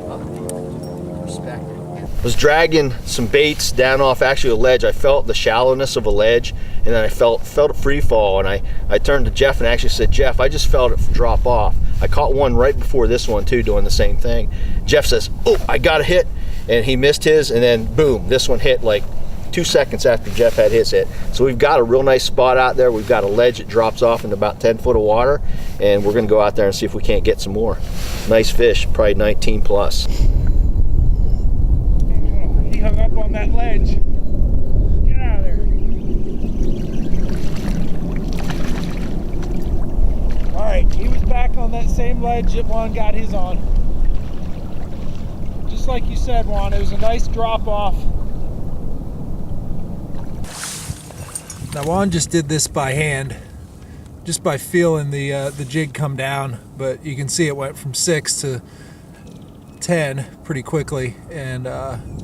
other people respect it. I was dragging some baits down off actually a ledge. I felt the shallowness of a ledge, and then I felt a free fall, and I turned to Jeff and actually said, Jeff, I just felt it drop off. I caught one right before this one too, doing the same thing. Jeff says, oh, I got a hit, and he missed his, and then boom, this one hit like 2 seconds after Jeff had his hit. So we've got a real nice spot out there. We've got a ledge that drops off into about 10 foot of water, and we're gonna go out there and see if we can't get some more. Nice fish, probably 19 plus. He hung up on that ledge. Get out of there. All right, he was back on that same ledge that Juan got his on. Just like you said, Juan, it was a nice drop off. Now Juan just did this by hand, just by feeling the jig come down, but you can see it went from 6 to 10 pretty quickly, and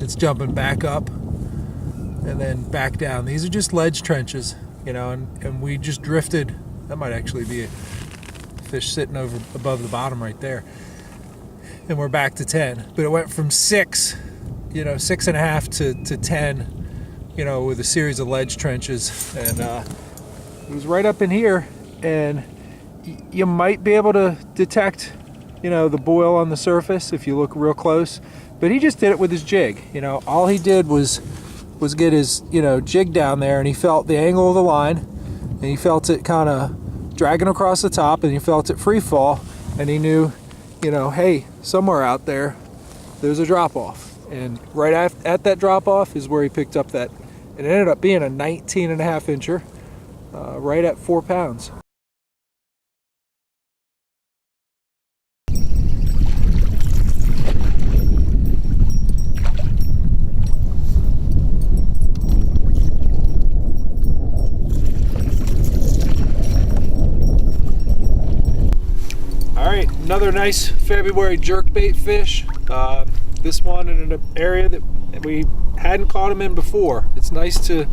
it's jumping back up and then back down. These are just ledge trenches, you know, and we just drifted. That might actually be a fish sitting over above the bottom right there, and we're back to 10. But it went from 6, you know, 6.5 to 10, you know, with a series of ledge trenches, and it was right up in here, and you might be able to detect, you know, the boil on the surface if you look real close, but he just did it with his jig. You know, all he did was get his, you know, jig down there, and he felt the angle of the line, and he felt it kind of dragging across the top, and he felt it free fall, and he knew, you know, hey, somewhere out there there's a drop off. And right at that drop off is where he picked up that, and it ended up being a 19.5 incher, right at 4 pounds. All right, another nice February jerkbait fish. This one in an area that we hadn't caught him in before. It's nice to,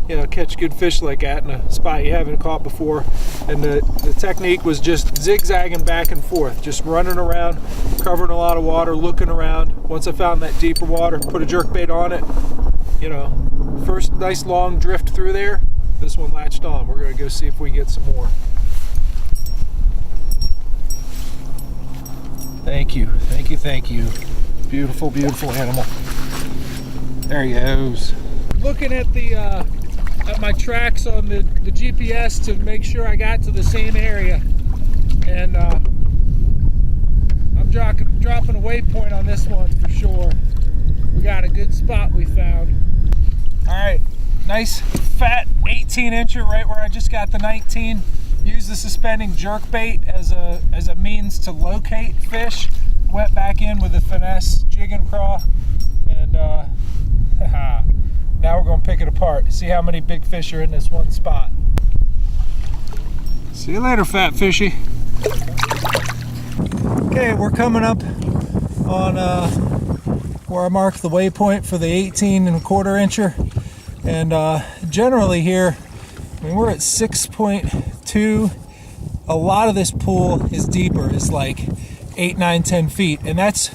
you know, catch good fish like that in a spot you haven't caught before. And the technique was just zigzagging back and forth, just running around, covering a lot of water, looking around. Once I found that deeper water, put a jerkbait on it. You know, first nice long drift through there. This one latched on. We're gonna go see if we can get some more. Thank you, thank you, thank you. Beautiful, beautiful animal. There he goes. Looking at the at my tracks on the GPS to make sure I got to the same area, and I'm dropping a waypoint on this one for sure. We got a good spot we found. All right, nice fat 18 incher right where I just got the 19. Use the suspending jerkbait as a means to locate fish. Went back in with a finesse jig and craw, and now we're going to pick it apart. See how many big fish are in this one spot. See you later, fat fishy. Okay, we're coming up on where I marked the waypoint for the 18.25 incher, and generally here, I mean, we're at 6.2. A lot of this pool is deeper. It's like 8, 9, 10 feet, and that's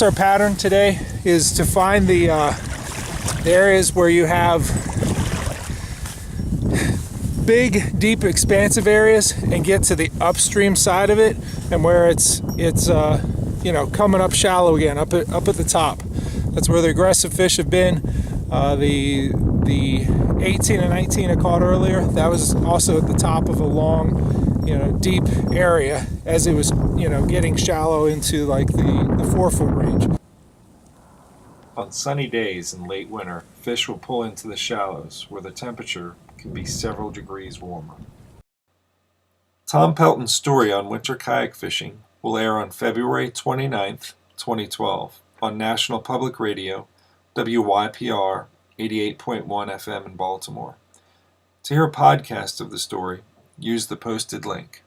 our pattern today, is to find the areas where you have big, deep, expansive areas and get to the upstream side of it, and where it's you know, coming up shallow again, up at the top. That's where the aggressive fish have been. The 18 and 19 I caught earlier, that was also at the top of a long, you know, deep area as it was, you know, getting shallow into like the 4 foot range. On sunny days in late winter, fish will pull into the shallows where the temperature can be several degrees warmer. Tom Pelton's story on winter kayak fishing will air on February 29th, 2012 on National Public Radio, WYPR 88.1 FM in Baltimore. To hear a podcast of the story, use the posted link.